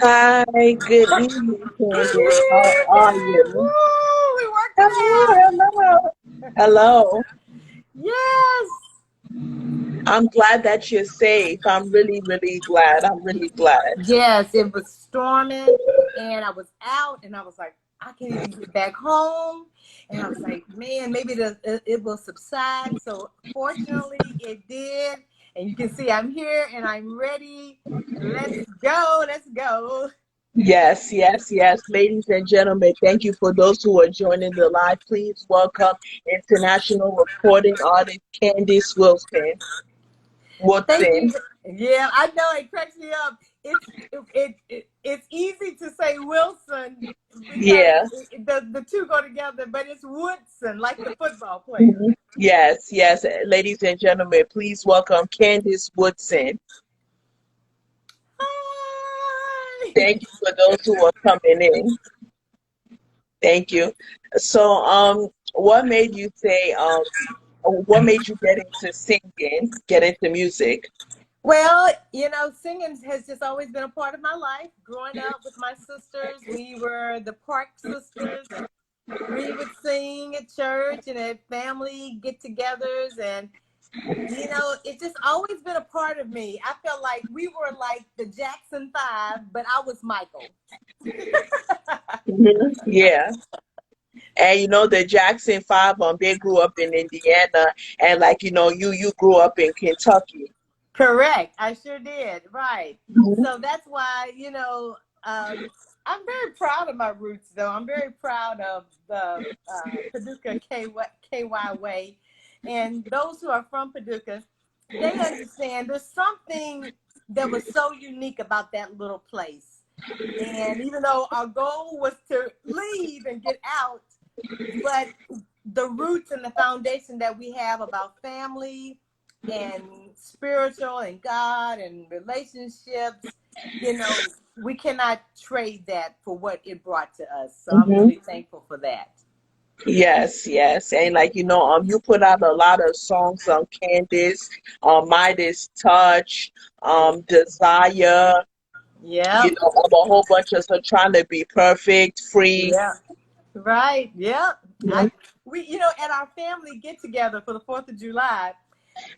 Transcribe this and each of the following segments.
Hi, good evening, Good Candace. How are evening. you? Woo! We worked it Hello, out. hello. Hello. Yes. I'm glad that you're safe. I'm really, really glad. I'm really glad. Yes, it was storming and I was out and I was like, I can't even get back home. And I was like, man, maybe it will subside. So fortunately it did. And you can see I'm here and I'm ready. Let's go. Let's go. Yes, yes, yes. Ladies and gentlemen, thank you for those who are joining the live. Please welcome international recording artist Candace Thank Woodson. you. Yeah, I know it cracks me up. It's easy to say Wilson because Yeah. the two go together, but it's Woodson, like the football player. Mhm. Yes, yes. Ladies and gentlemen, please welcome Candace Woodson. Hi. Thank you for those who are coming in. Thank you. So, what made you say, what made you get into singing, get into music? Well, singing has just always been a part of my life. Growing up with my sisters, we were the Park Sisters, and we would sing at church and at family get-togethers, and it's just always been a part of me. I felt like we were like the Jackson Five, but I was Michael. Yeah. And the Jackson Five, they grew up in Indiana, and like you grew up in Kentucky. Correct. I sure did. Right. Mhm. So that's why, I'm very proud of my roots, though. I'm very proud of the Paducah KY way. And those who are from Paducah, they understand there's something that was so unique about that little place. And even though our goal was to leave and get out, but the roots and the foundation that we have about family and spiritual and God and relationships, you know, we cannot trade that for what it brought to us. So I'm Mhm. really thankful for that. Yes, yes. And like you put out a lot of songs on Candace, Midas Touch, Desire, Yeah. a whole bunch of stuff, trying to be perfect, free. Yeah. Right. Yeah. Yeah. We at our family get together for the 4th of July,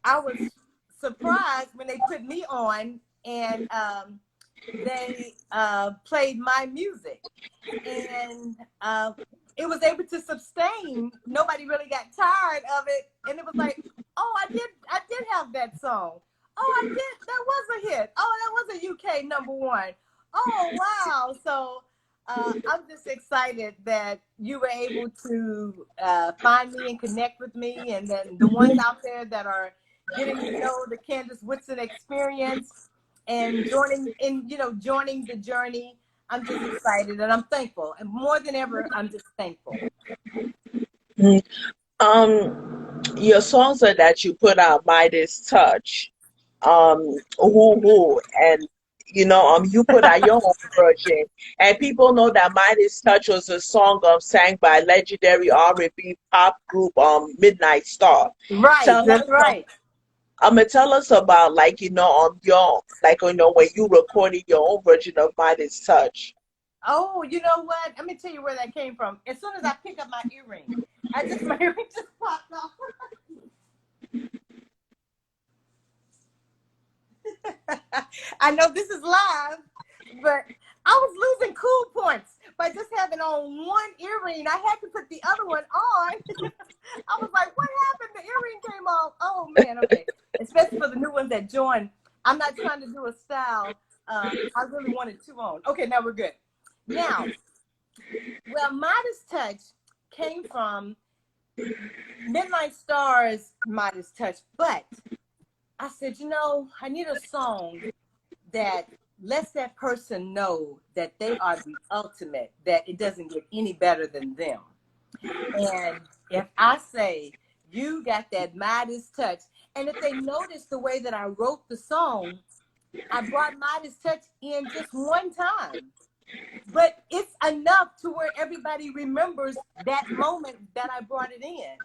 I was surprised when they put me on and they played my music, and it was able to sustain. Nobody really got tired of it, and it was like, oh, I did have that song. Oh, I did. That was a hit. Oh, that was a UK number one. Oh, wow. So I'm just excited that you were able to find me and connect with me, and then the ones out there that are getting to know the Candace Woodson experience and joining the journey. I'm just excited and I'm thankful. And more than ever, I'm just thankful. Mhm. Your songs that you put out, Midas Touch, and you put out your own version, and people know that Midas Touch was a song sang by legendary R&B pop group Midnight Star. Right, Tell that's us, right. tell us about like your like when you recorded your own version of Midas Touch. Oh, you know what? Let me tell you where that came from. As soon as I pick up my earring, my earring just popped off. I know this is live, but I was losing cool points by just having on one earring. I had to put the other one on. I was like, what happened? The earring came off. Oh man, okay. Especially for the new ones that join. I'm not trying to do a style. I really wanted two on. Okay, now we're good. Now, well, Modest Touch came from Midnight Stars Modest Touch, but I said, I need a song that lets that person know that they are the ultimate, that it doesn't get any better than them. And if I say, you got that Midas touch, and if they notice the way that I wrote the song, I brought Midas touch in just one time. But it's enough to where everybody remembers that moment that I brought it in.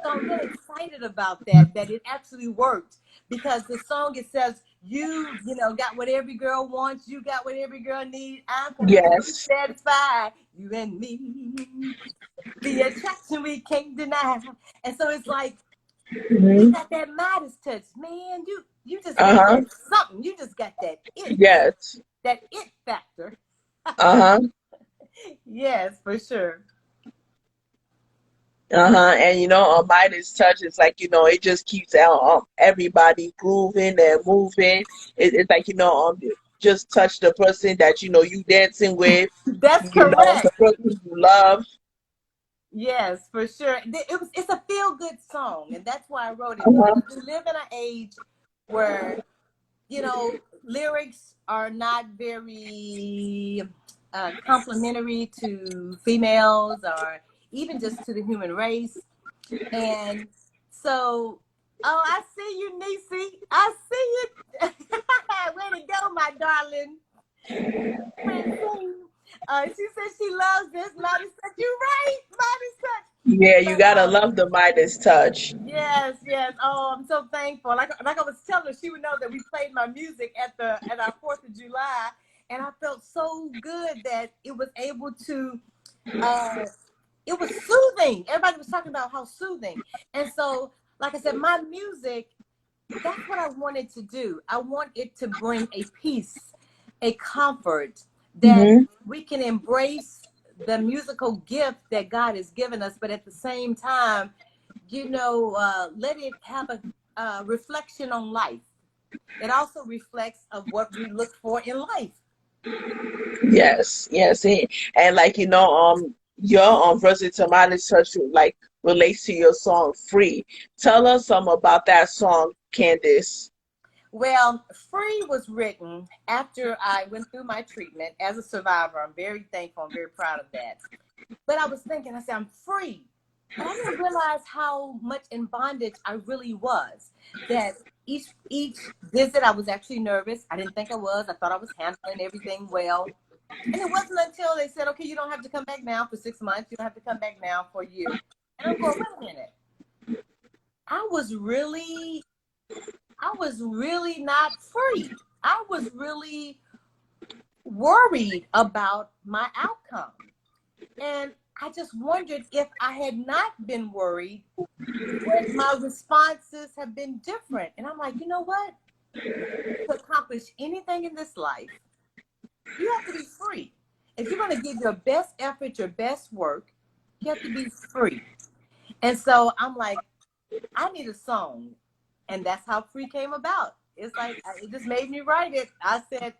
So I'm really excited about that, that it actually worked, because the song, it says, you know, got what every girl wants, you got what every girl needs. I'm completely Yes. satisfied, you and me, the attraction we can't deny. And so it's like, you Hmm. got that Midas touch, man. You just got Uh-huh. that something. You just got Yes. that it factor. Uh-huh. Yes, for sure. Uh-huh. And Midas touch is like, it just keeps everybody grooving and moving. It's like, just touch the person that you dancing with, That's correct. the person you love. Yes, for sure. It's a feel good song, and that's why I wrote it, Uh-huh. because we live in an age where, you know, lyrics are not very complimentary to females, or even just to the human race. And so, oh, I see you, Niecy. I see you. Way to go, my darling. Francine. She says she loves this. Mighty Touch. You're right. Mighty Touch. Yeah, you But gotta love the Midas touch. yes, yes. Oh, I'm so thankful. Like I was telling her, she would know that we played my music at our 4th of July, and I felt so good that it was able to. Uh, it was soothing. Everybody was talking about how soothing, and so, like I said, my music, that's what I wanted to do. I want it to bring a peace, a comfort, that Hmm. we can embrace the musical gift that God has given us, but at the same time, let it have a reflection on life. It also reflects of what we look for in life. Yes, yes. And like, your versatile Midas touch like relates to your song Free. Tell us some about that song, Candace. Well, Free was written after I went through my treatment as a survivor. I'm very thankful. I'm very proud of that. But I was thinking, I said, I'm free. But I didn't realize how much in bondage I really was. That each visit, I was actually nervous. I didn't think I was. I thought I was handling everything well. And it wasn't until they said, okay, you don't have to come back now for 6 months. You don't have to come back now for a year. And I'm going, wait a minute. I was really, I was really not free. I was really worried about my outcome. And I just wondered, if I had not been worried, would my responses have been different? And I'm like, you know what? To accomplish anything in this life, you have to be free. If you're going to give your best effort, your best work, you have to be free. And so I'm like, I need a song. And that's how Free came about. It's like, it just made me write it. I said,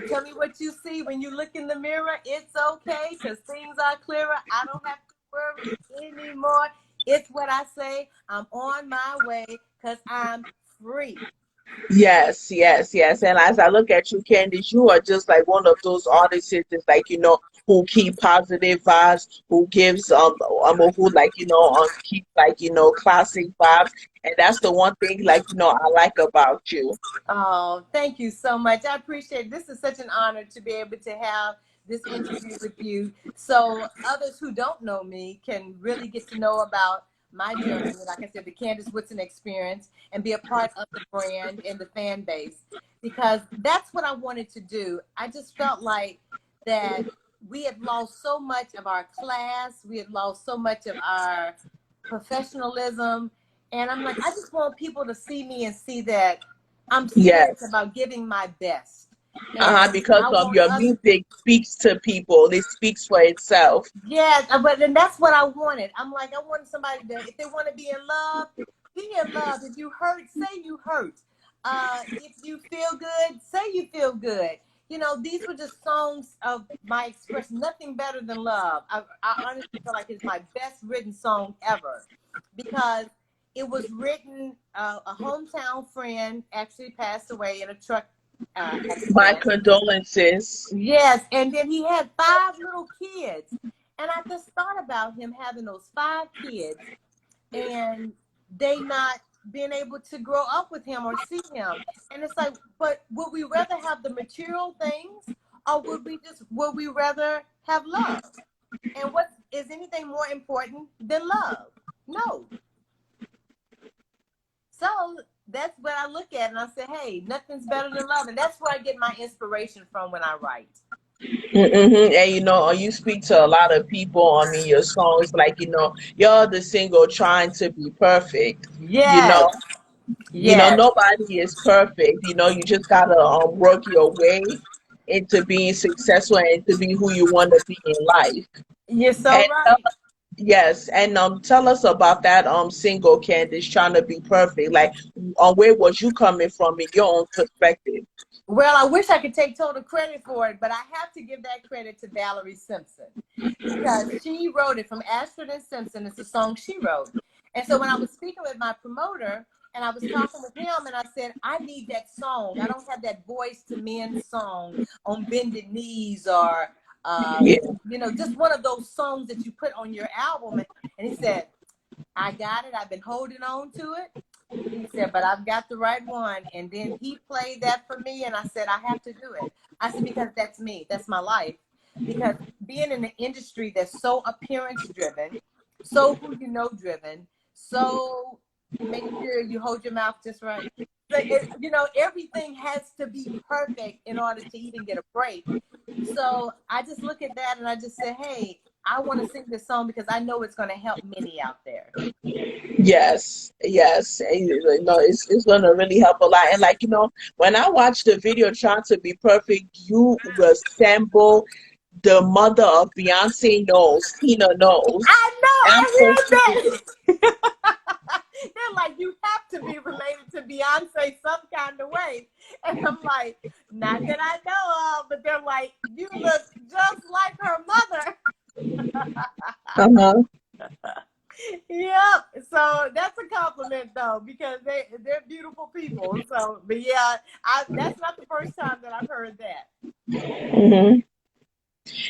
tell me what you see when you look in the mirror. It's okay, because things are clearer. I don't have to worry anymore. It's what I say. I'm on my way because I'm free. Yes, yes, yes. And as I look at you, Candice, you are just like one of those artists that's like, who keep positive vibes, who gives who like, keep like, classic vibes. And that's the one thing like, I like about you. Oh, thank you so much. I appreciate it. This is such an honor to be able to have this interview with you, so others who don't know me can really get to know about my journey, like I said, the Candace Woodson experience, and be a part of the brand and the fan base, because that's what I wanted to do. I just felt like that we had lost so much of our class, we had lost so much of our professionalism, and I'm like, I just want people to see me and see that I'm serious Yes. about giving my best. And Because I of want your other, music speaks to people. It speaks for itself. yes, but then that's what I wanted. I'm like, I wanted somebody that, if they want to be in love, be in love. If you hurt, say you hurt. If you feel good, say you feel good. These were just songs of my expression. Nothing better than love. I honestly feel like it's my best written song ever, because it was written. A hometown friend actually passed away in a truck My accident. condolences. Yes, and then he had 5 little kids. And I just thought about him having those 5 kids, and they not being able to grow up with him or see him. And it's like, but would we rather have the material things, or would we rather have love? And what is anything more important than love? No. So that's what I look at, and I say, hey, nothing's better than love, and that's where I get my inspiration from when I write. And you speak to a lot of people. I mean, your songs, like you're the single trying to be perfect. You Yes, know, yes, nobody is perfect. You just gotta work your way into being successful and to be who you want to be in life. you're so And right. yes, and tell us about that single, Candace, trying to be perfect. Like, where was you coming from in your own perspective? Well, I wish I could take total credit for it, but I have to give that credit to Valerie Simpson because she wrote it from Ashford and Simpson. It's a song she wrote. And so when I was speaking with my promoter and I was talking with him and I said, I need that song. I don't have that voice to men song on bended knees or, Yeah. just one of those songs that you put on your album. And he said, I got it. I've been holding on to it. He said, but I've got the right one. And then he played that for me. And I said, I have to do it. I said, because that's me. That's my life. Because being in an industry that's so appearance driven, so who you know driven, so make sure you hold your mouth just right. Everything has to be perfect in order to even get a break. So I just look at that and I just say, hey, I want to sing this song because I know it's going to help many out there. Yes, yes. And, it's gonna really help a lot. And like, when I watched the video trying to be perfect, you resemble the mother of Beyonce Knowles, Tina Knowles. I know, Absolutely. I hear that. They're like, you have to be related to Beyonce some kind of way. And I'm like, not that I know of, but they're like, you look just like her mother. Uh-huh. Yep. So that's a compliment though, because they're beautiful people. So, but yeah, that's not the first time that I've heard that. hmm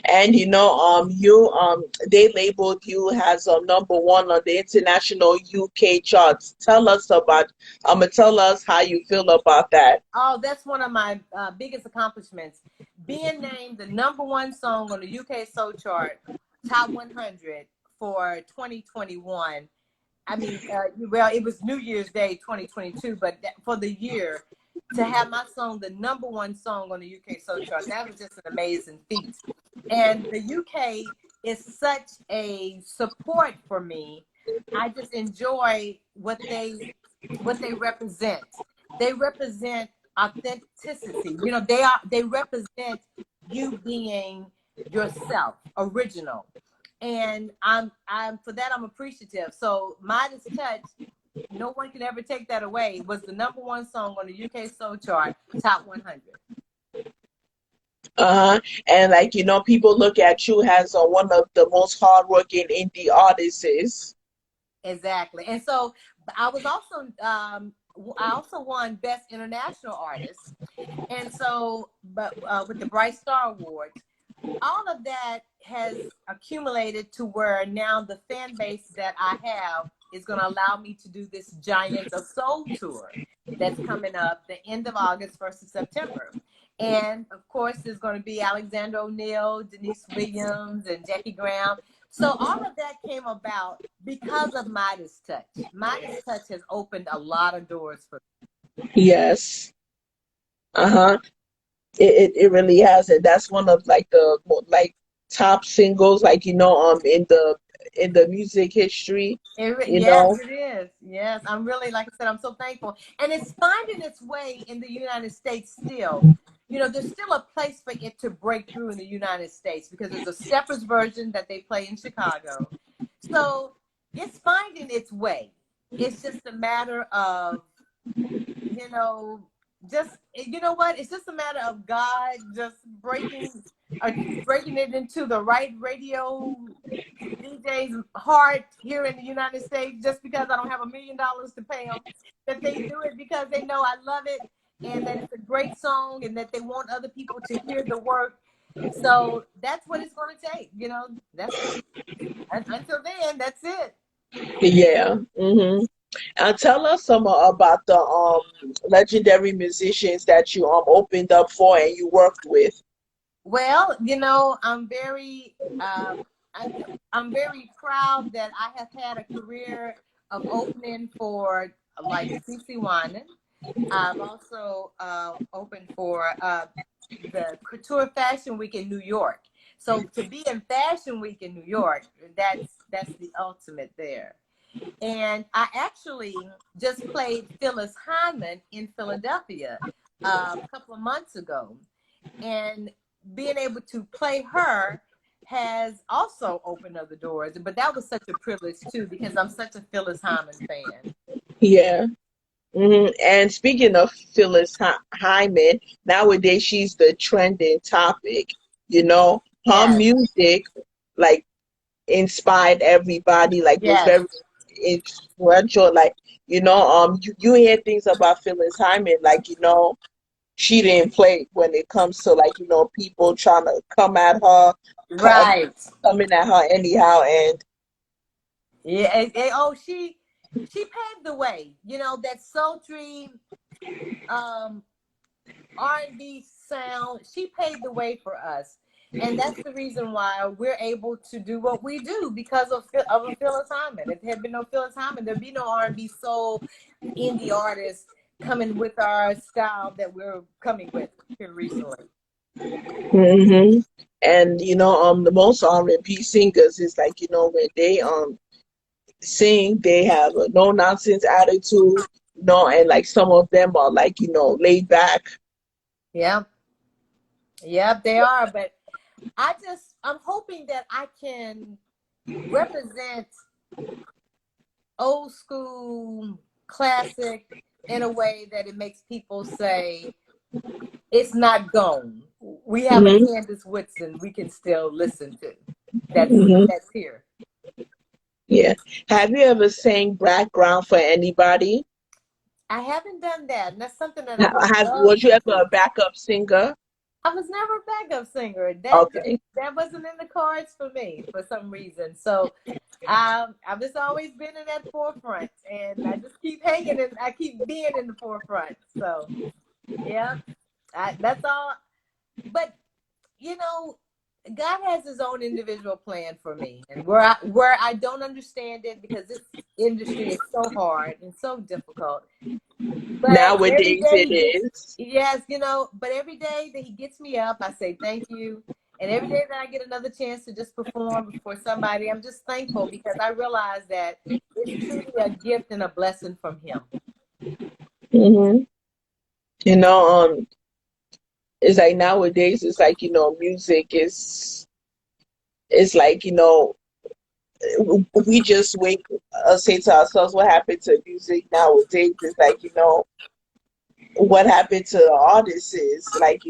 And they labeled you as number one on the international UK charts. Tell us how you feel about that. Oh, that's one of my biggest accomplishments. Being named the number one song on the UK Soul Chart, Top 100 for 2021. I mean, well, it was New Year's Day 2022, but for the year, to have my song the number one song on the UK Soul Chart, that was just an amazing feat. And the UK is such a support for me. I just enjoy what they represent. They represent authenticity. They represent you being yourself, original. And I'm for that I'm appreciative. So Midas Touch, no one can ever take that away, was the number one song on the UK Soul Chart, Top 100. Uh-huh. And like, people look at you as one of the most hardworking indie artists. Exactly. And so I was also I also won Best International Artist. And so, but with the Bright Star Awards, all of that has accumulated to where now the fan base that I have is going to allow me to do this Giants of Soul tour that's coming up the end of August, 1st of September. And of course, there's going to be Alexander O'Neill, Denise Williams, and Jackie Graham. So all of that came about because of Midas Touch. Midas Touch has opened a lot of doors for me. Yes. Uh-huh. It really has. And that's one of like the like top singles, like in the music history, you Yes, know. it is. Yes, I'm really, like I said, I'm so thankful. And it's finding its way in the United States still. There's still a place for it to break through in the United States because there's a Steppers version that they play in Chicago. So it's finding its way. It's just a matter of, you know, just, you know what? It's just a matter of God just breaking it into the right radio DJ's heart here in the United States, just because I don't have $1 million to pay them, that they do it because they know I love it and that it's a great song and that they want other people to hear the work. So that's what it's going to take. That's until then, that's it. Yeah. And tell us some about the legendary musicians that you opened up for and you worked with. Well, I'm very proud that I have had a career of opening for like CC Winan. I've also opened for the Couture Fashion Week in New York. So to be in Fashion Week in New York, that's the ultimate there. And I actually just played Phyllis Hyman in Philadelphia a couple of months ago. And being able to play her has also opened other doors. But that was such a privilege too, because I'm such a Phyllis Hyman fan. Yeah. And speaking of Phyllis Hyman, nowadays she's the trending topic. You know, her Yes, music like inspired everybody, like was yes, very influential. Like, you hear things about Phyllis Hyman, like, she didn't play when it comes to like, people trying to come at her, co- right. coming at her anyhow. And Yeah, oh, she paved the way. You know, that sultry um R&B sound. She paved the way for us, and that's the reason why we're able to do what we do because of a Phyllis Hyman. If there had been no Phyllis Hyman, there'd be no R&B soul indie artists coming with our style that we're coming with here recently. hmm and the most R&B singers is like, when they sing, they have a no nonsense attitude, and like some of them are like, laid back. Yeah, yeah, they are. But I'm hoping that I can represent old school classic in a way that it makes people say it's not gone. We have a hmm Candace Woodson we can still listen to. hmm That's here. Yeah. Have you ever sang background for anybody? I haven't done that, and that's something that I would love Was you to ever do. a backup singer? I was never a backup singer. Okay. That wasn't in the cards for me for some reason. So I've just always been in that forefront, and I just keep hanging and I keep being in the forefront. So yeah, that's all. But you know, God has His own individual plan for me, and where I don't understand it because this industry is so hard and so difficult. But every Nowadays day it He gets, is. yes, but every day that He gets me up, I say thank you. And every day that I get another chance to just perform for somebody, I'm just thankful because I realize that it's truly a gift and a blessing from Him. hmm You know, it's like nowadays it's like, music is it's like, we just wait say to ourselves what happened to music nowadays. It's like, what happened to the artists is like,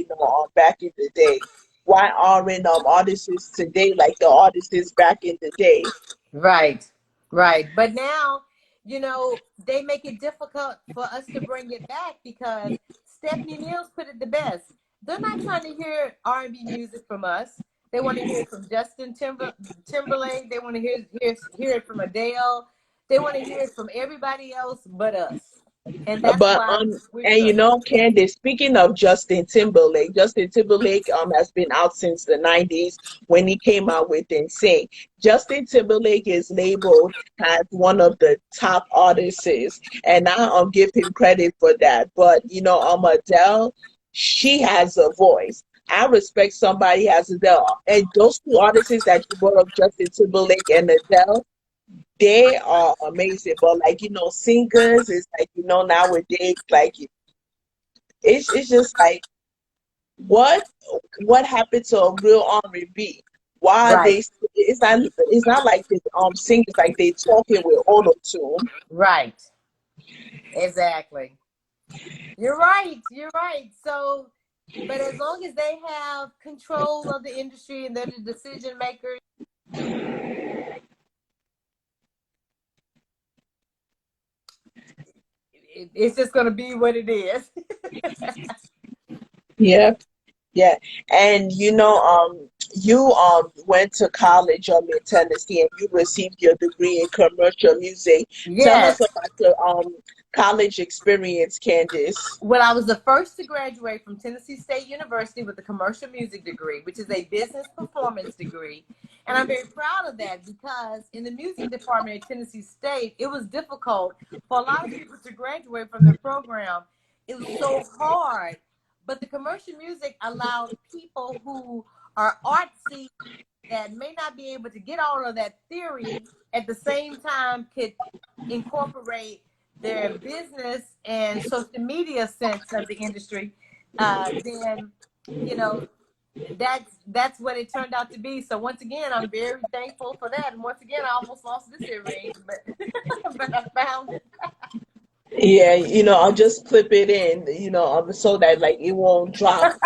back in the day. Why aren't artists today like the artists back in the day? Right, right. But now, they make it difficult for us to bring it back because Stephanie Mills put it the best. They're not trying to hear R&B music from us. They want to hear it from Timberlake. They want to hear it from Adele. They want to hear it from everybody else but us. And that's But why we're and struggling. Candace, speaking of Justin Timberlake has been out since the 90s when he came out with Insane. Justin Timberlake is labeled as one of the top artists, and I give him credit for that. But Adele, she has a voice. I respect somebody as Adele, and those two artists that you brought up, Justin Timberlake and Adele, they are amazing. But like, singers is like, nowadays, like it's just like what what happened to a real R&B? Why are Right, they it's not like the singers like they talking with auto tune. right. Exactly. You're right. You're right. So, but as long as they have control of the industry and they're the decision makers, it's just going to be what it is. Yeah, yeah. And you went to college in Tennessee and you received your degree in commercial music. Tell us Yes. about your college experience, Candace? Well, I was the first to graduate from Tennessee State University with a commercial music degree, which is a business performance degree. And I'm very proud of that because in the music department at Tennessee State, it was difficult for a lot of people to graduate from their program. It was so hard. But the commercial music allowed people who are artsy that may not be able to get all of that theory at the same time could incorporate their business and social media sense of the industry, then you know that's what it turned out to be. So once again, I'm very thankful for that. And once again, I almost lost this earring, but but I found it. Yeah, I'll just clip it in, so that like it won't drop.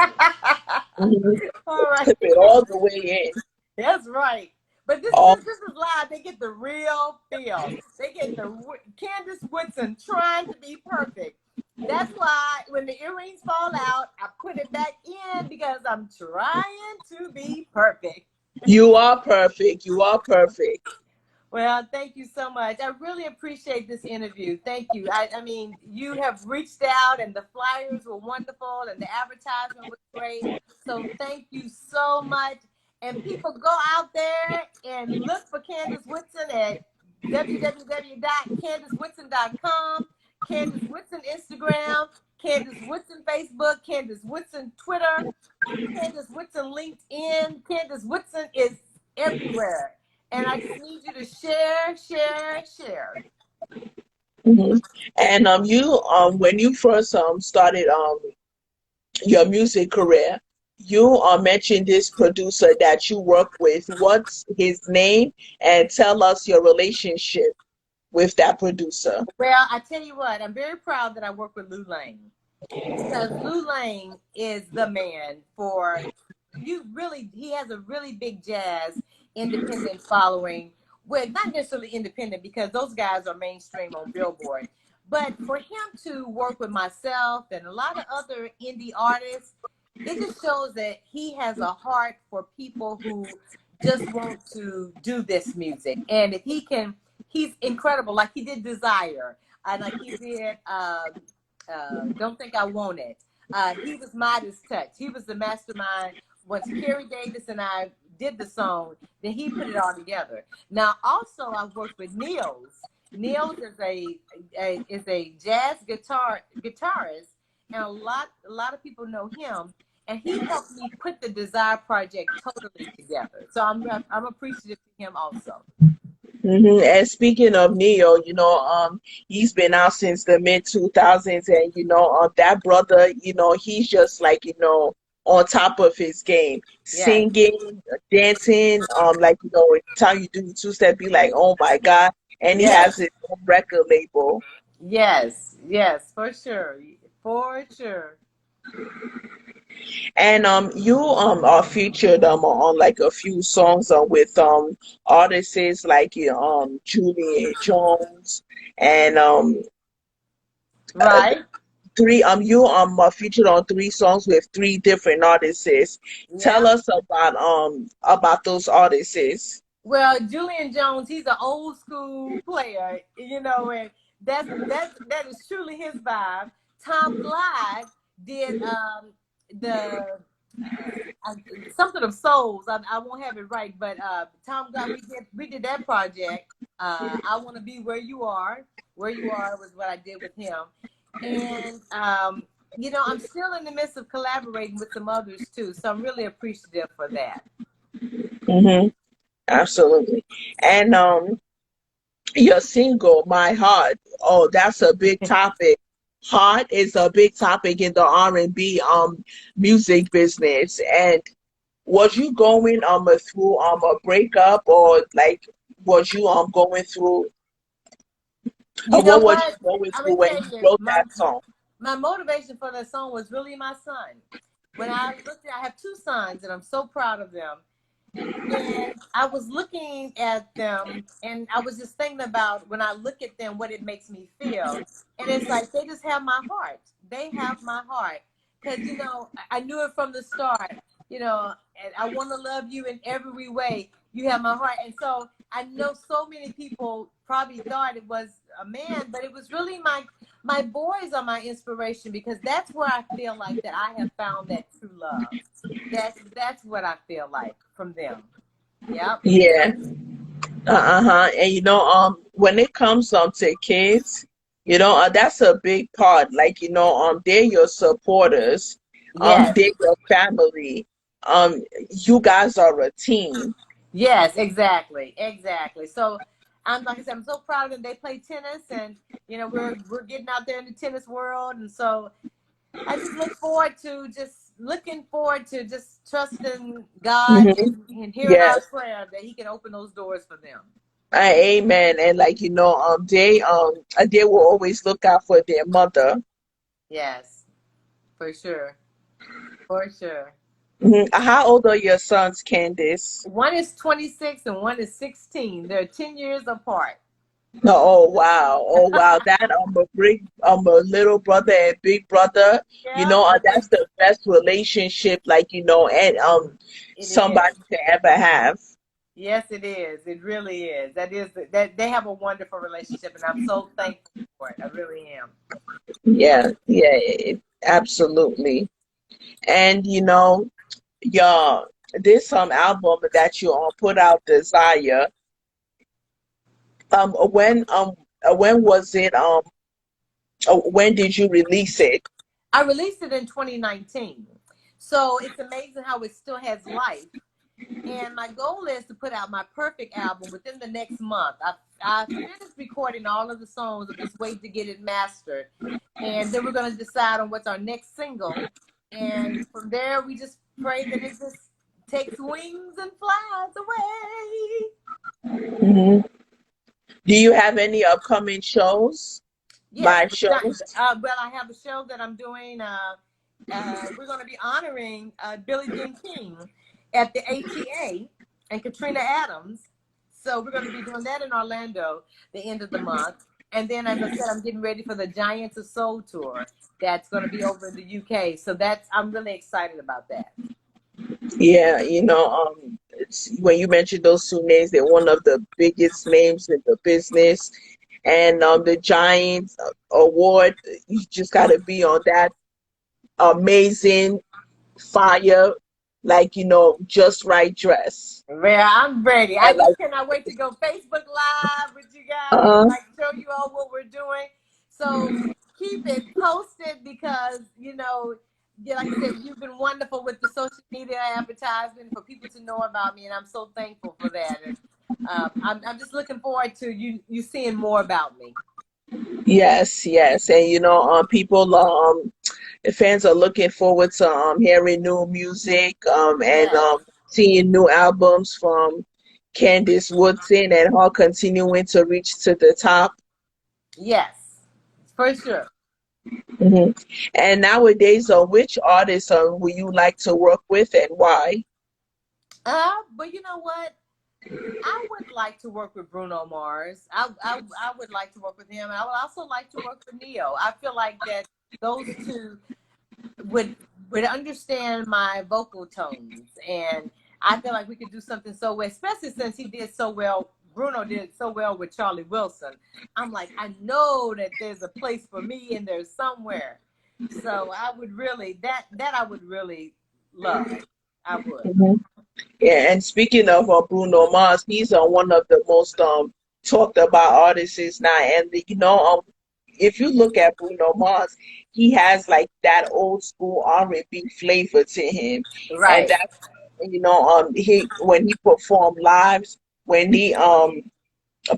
Mhm. All right. Clip it all the way in. That's right. But this All since this is live, they get the real feel. They get the Candace Woodson trying to be perfect. That's why when the earrings fall out, I put it back in because I'm trying to be perfect. You are perfect. You are perfect. Well, thank you so much. I really appreciate this interview. Thank you. I mean, you have reached out and the flyers were wonderful and the advertisement was great. So thank you so much. And people go out there and look for Candace Woodson at www.candacewoodson.com, Candace Woodson Instagram, Candace Woodson Facebook, Candace Woodson Twitter, Candace Woodson LinkedIn. Candace Woodson is everywhere. And I just need you to share, share, share. Hmm. And you when you first started your music career, you mentioned this producer that you work with. What's his name? And tell us your relationship with that producer. Well, I tell you what, I'm very proud that I work with Lou Lane because Lou Lane is the man for you. Really, he has a really big jazz independent following. Well, not necessarily independent because those guys are mainstream on Billboard. But for him to work with myself and a lot of other indie artists, it just shows that he has a heart for people who just want to do this music. And if he can, he's incredible. Like he did Desire, and like he did Don't Think I Want It. He was Midas Touch. He was the mastermind. Once Kerry Davis and I did the song, then he put it all together. Now, also, I've worked with Niels. Niels is a jazz guitarist, and a lot of people know him. And he helped me put the Desire project totally together. So I'm appreciative to him also. And speaking of Neo, he's been out since the mid 2000s, and that brother, he's just like on top of his game, Yes, singing, dancing, like every time you do two step, be like, oh my God, and he has yes, his own record label. yes, yes, for sure, for sure. And you are featured on like a few songs with artists like Julian Jones and uh, Right? three you are featured on three songs with three different artists. Tell Yeah. us about those artists. Well, Julian Jones, he's an old school player, and that is truly his vibe. Tom Glide did the uh, something of souls. I won't have it right, but Tom Glide, we did that project. I want to be where you are. Where you are was what I did with him, and I'm still in the midst of collaborating with some others too. So I'm really appreciative for that. Hmm. Absolutely. And your single, My Heart. Oh, that's a big topic. Heart is a big topic in the R&B music business. And was you going through a breakup, or like was you going through You know what was you what? going I'm through gonna when tell you you, wrote my that song? my motivation for that song was really my son. When I have two sons, and I'm so proud of them. And I was looking at them, and I was just thinking about when I look at them, what it makes me feel. And it's like they just have my heart. They have my heart. Because, I knew it from the start, and I want to love you in every way. You have my heart. And so I know so many people probably thought it was a man, but it was really my boys are my inspiration, because that's where I feel like that I have found that true love. That's what I feel like from them. Yep. Yeah. And when it comes to kids, that's a big part. Like, they're your supporters. Yes. They're your family. You guys are a team. Yes, exactly. Exactly. So I'm like I said, I'm so proud of them. They play tennis, and we're getting out there in the tennis world, and so I just looking forward to just trusting God Hmm. and hearing our Yes. prayer that He can open those doors for them. Amen. And like, they will always look out for their mother. Yes, for sure. For sure. How old are your sons, Candace? One is 26 and one is 16. They're 10 years apart. No, oh wow, oh wow. That a little brother and big brother. Yeah, That's the best relationship, like and it is. somebody can ever have. Yes, it is. It really is. That they have a wonderful relationship, and I'm so thankful for it. I really am. Yeah, yeah, absolutely. And your this album that you put out, Desire. When was it? When did you release it? I released it in 2019. So it's amazing how it still has life. And my goal is to put out my perfect album within the next month. I finished recording all of the songs. I'm just waiting to get it mastered. And then we're going to decide on what's our next single. And from there, we just pray that it just takes wings and flies away. Hmm. Do you have any upcoming shows? Yes. Live shows? Well, I have a show that I'm doing. We're going to be honoring Billie Jean King at the ATA and Katrina Adams. So we're going to be doing that in Orlando the end of the month. And then, as I said, I'm getting ready for the Giants of Soul tour that's going to be over in the UK. So I'm really excited about that. Yeah, when you mentioned those two names, they're one of the biggest names in the business. And the Giants Award, you just got to be on that amazing fire, like, just right dress. Well, I'm ready. I And just like, cannot wait to go Facebook Live with you guys and uh, like show you all what we're doing. So keep it posted because, yeah, like I said, you've been wonderful with the social media advertisement for people to know about me, and I'm so thankful for that. And I'm just looking forward to you seeing more about me. yes, yes. And, people, the fans are looking forward to hearing new music and Yes, seeing new albums from Candace Woodson and her continuing to reach to the top. yes, for sure. Hmm. And nowadays, which artists would you like to work with and why? But you know what? I would like to work with Bruno Mars. I would like to work with him. And I would also like to work with Neo. I feel like that those two would would understand my vocal tones, and I feel like we could do something so well, especially since he did so well. Bruno did so well with Charlie Wilson. I'm like, I know that there's a place for me in there somewhere. So I would really that I would really love. I would. Hmm. Yeah, and speaking of Bruno Mars, he's one of the most talked about artists now. And if you look at Bruno Mars, he has like that old school R&B flavor to him, and Right. that's he when he performed lives, when he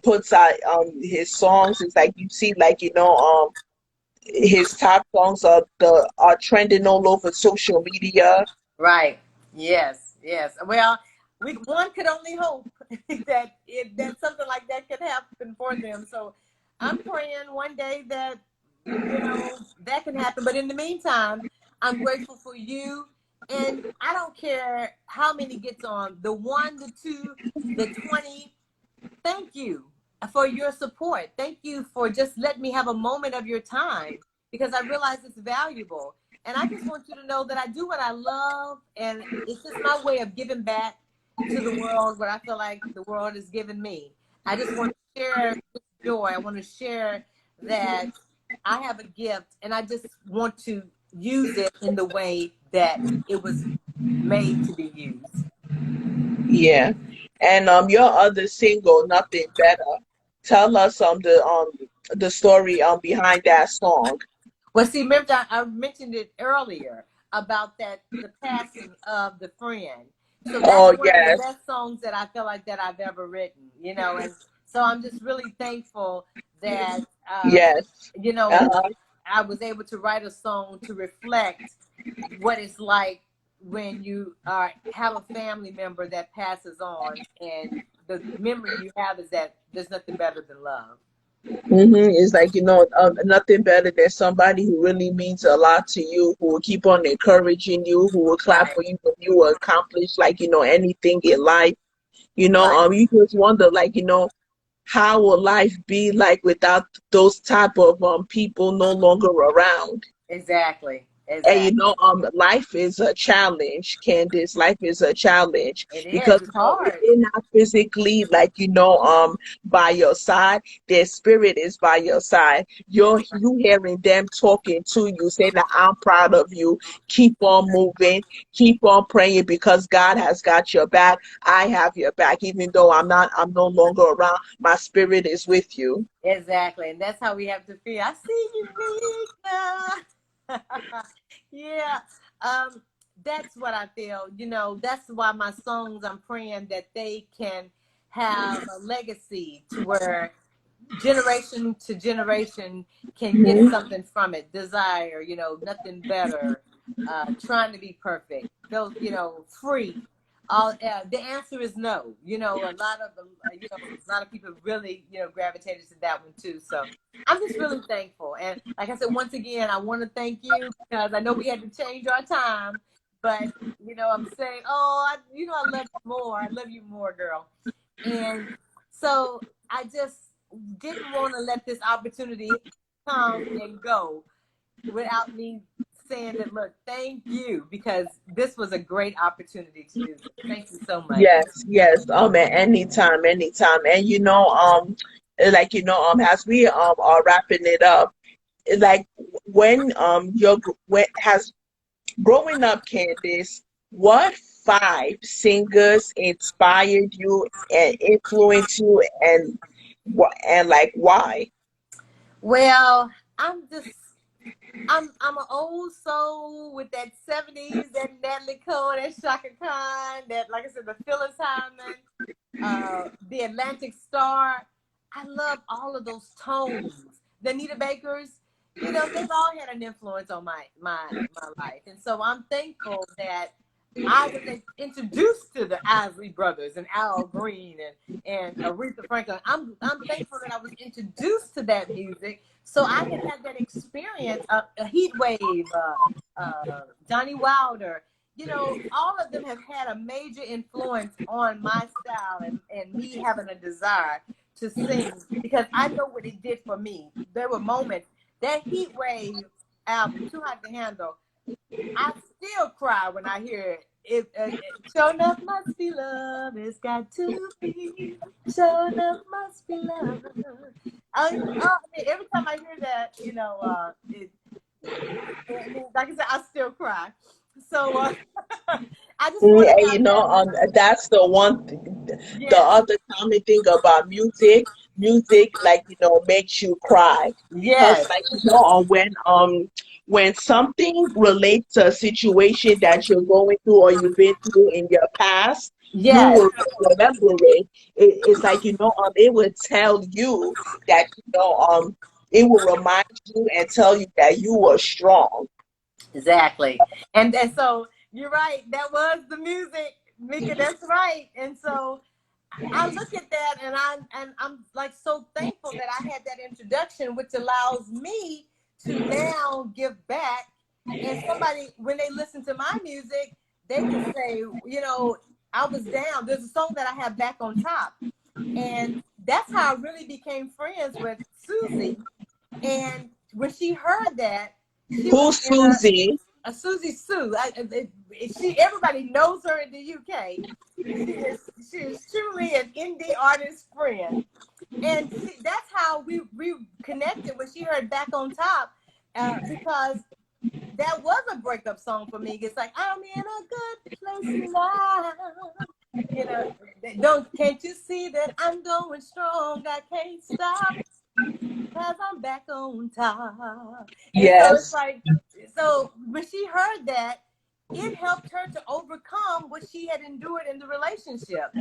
puts out his songs, it's like you see like his top songs are trending all over social media. Right. Yes. Yes. Well, one could only hope that something like that could happen for them. So I'm praying one day that that can happen. But in the meantime, I'm grateful for you, and I don't care how many gets on, the one, the two, the 20. Thank you for your support. Thank you for just letting me have a moment of your time, because I realize it's valuable. And I just want you to know that I do what I love, and it's just my way of giving back to the world what I feel like the world has given me. I just want to share this joy. I want to share that I have a gift and I just want to use it in the way that it was made to be used. Yeah. And your other single, Nothing Better. Tell us the story behind that song. Well, see, remember I mentioned it earlier about that the passing of the friend. So that's Oh one of the yes, best songs that I feel like that I've ever written, and so I'm just really thankful that yes. you know Uh-huh. I was able to write a song to reflect what it's like when you have a family member that passes on, and the memory you have is that there's nothing better than love. It's like, nothing better than somebody who really means a lot to you, who will keep on encouraging you, who will clap Right, for you when you accomplish, like, anything in life. right, You just wonder, like, how will life be like without those type of people no longer around? exactly, And exactly. life is a challenge, Candace. Life is a challenge It is. because It's if hard. they're not physically, like, by your side, their spirit is by your side. You hearing them talking to you, saying that I'm proud of you. Keep on moving, keep on praying because God has got your back. I have your back, even though I'm no longer around. My spirit is with you. Exactly. And that's how we have to feel. I see you, Mika. Yeah. Um, that's what I feel. That's why my songs, I'm praying that they can have a legacy to where generation to generation can get Mhm. something from it. Desire, nothing better, trying to be perfect, feel, free. All the answer is no. A lot of people really, gravitated to that one too. So I'm just really thankful. And like I said, once again, I want to thank you because I know we had to change our time, but I'm saying, oh, I love you more. I love you more, girl. And so I just didn't want to let this opportunity come and go without me saying that, look, thank you, because this was a great opportunity to do this. Thank you so much. Yes, yes. At anytime, anytime. And like, as we are wrapping it up, like, when has growing up, Candace, what five singers inspired you and influenced you, and like why? Well, I'm an old soul with that 70s, that Natalie Cole, that Shaka Khan, that, like I said, the Phyllis Hyman, the Atlantic Star. I love all of those tones. The Anita Bakers, they've all had an influence on my life, and so I'm thankful that I was introduced to the Isley Brothers and Al Green and Aretha Franklin. I'm thankful that I was introduced to that music, so I could have that experience. A Heat Wave, Johnny Wilder, all of them have had a major influence on my style and me having a desire to sing because I know what it did for me. There were moments, that Heat Wave album, Too Hot to Handle, I still cry when I hear it. Show enough must be love. It's got to be. Show enough must be love. Every time I hear that, like I said, I still cry. So I just want to And have that. that's the one the Yes, other common thing about music, like, makes you cry. Because, yes, like, when something relates to a situation that you're going through or you've been through in your past, you yes, will remember it's like, it will tell you that, it will remind you and tell you that you were strong. exactly. And so you're right. That was the music, Mika. That's right. And so I look at that and I'm like so thankful that I had that introduction, which allows me to now give back. And somebody, when they listen to my music, they can say, I was down. There's a song that I have, Back on Top. And that's how I really became friends with Susie. And when she heard that, she was Who's in a Susie? Susie Sue. Everybody knows her in the UK. She is truly an indie artist friend, and that's how we connected when she heard Back on Top, because that was a breakup song for me. It's like, I'm in a good place now. You know, can't you see that I'm going strong? I can't stop because I'm back on top. And so it's Yes. like, so when she heard that, it helped her to overcome what she had endured in the relationship.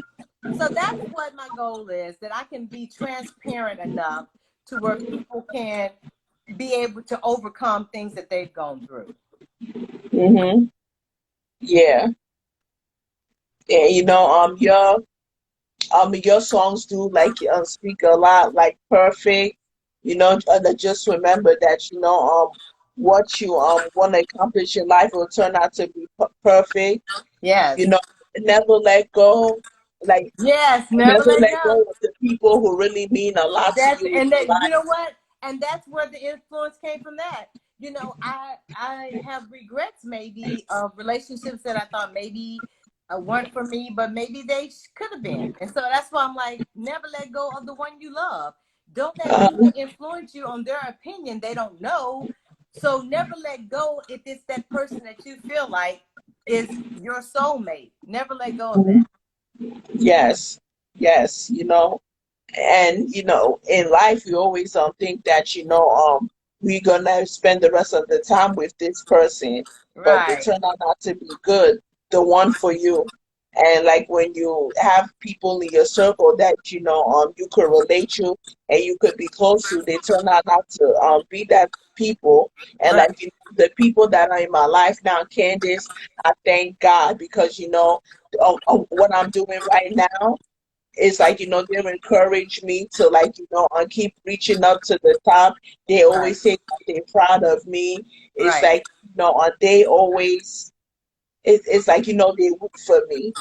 So that's what my goal is, that I can be transparent enough to where people can be able to overcome things that they've gone through. Mm-hmm. Yeah. Yeah, your songs do like speak a lot, like perfect. Just remember that what you want to accomplish in life will turn out to be perfect. You Yes. know, never let go. Like Yes, never never let let go. go of the people who really mean a lot to That's you in and your that you life. know what? And that's where the influence came from that. I have regrets maybe of relationships that I thought maybe weren't for me, but maybe they could have been. And so that's why I'm like, never let go of the one you love. Don't let Uh, people influence you on their opinion. They don't know. So never let go if it's that person that you feel like is your soulmate. Never let go of that. yes, yes, and in life we always think that we're gonna spend the rest of the time with this person, but they Right, turn out not to be good, the one for you. And like when you have people in your circle that you could relate to and you could be close to, they turn out not to be that people. And right, like the people that are in my life now, Candace, I thank God because what I'm doing right now, it's like they encourage me to like keep reaching up to the top. They right, always say that they're proud of me. It's right. like they always it's like they root for me.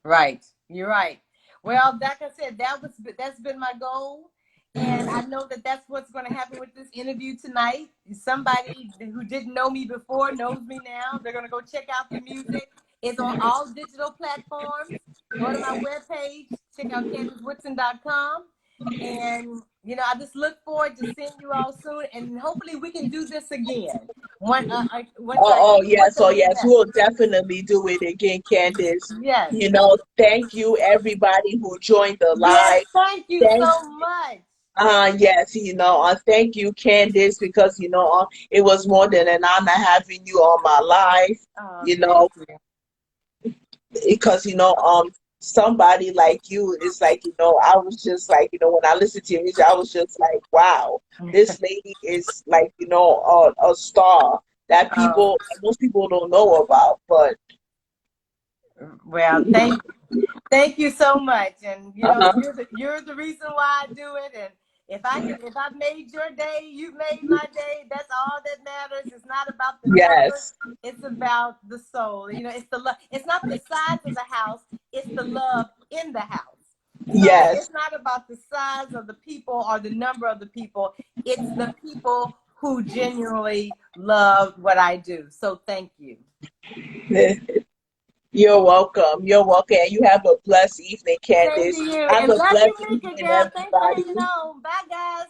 Right. You're right. Well, like I said, that's been my goal, and I know that that's what's going to happen with this interview tonight. Somebody who didn't know me before knows me now. They're going to go check out the music. It's on all digital platforms. Go to my webpage, check out CandaceWoodson.com. And I just look forward to seeing you all soon, and hopefully we can do this again. Once I Oh get yes, back. we'll definitely do it again, Candace. Yes. Thank you everybody who joined the Yes, live. thank you Thank so much. yes, thank you, Candace, because it was more than an honor having you on my life. Oh, You thank know, you. because somebody like you is like I was just like when I listened to your music I was just like, wow, this lady is like a star that Oh, most people don't know about, but well, thank you so much. And uh-huh. you're the reason why I do it. And if I've made your day, you've made my day. That's all that matters. It's not about the numbers. Yes, It's about the soul. It's the love. It's not the size of the house. It's the love in the house. So yes. it's not about the size of the people or the number of the people. It's the people who genuinely love what I do. So thank you. You're welcome, and you have a blessed evening, Same to Candace. you. Have And a love you, blessed Mika, evening, girl. Thanks for hanging everybody. on. Bye, guys.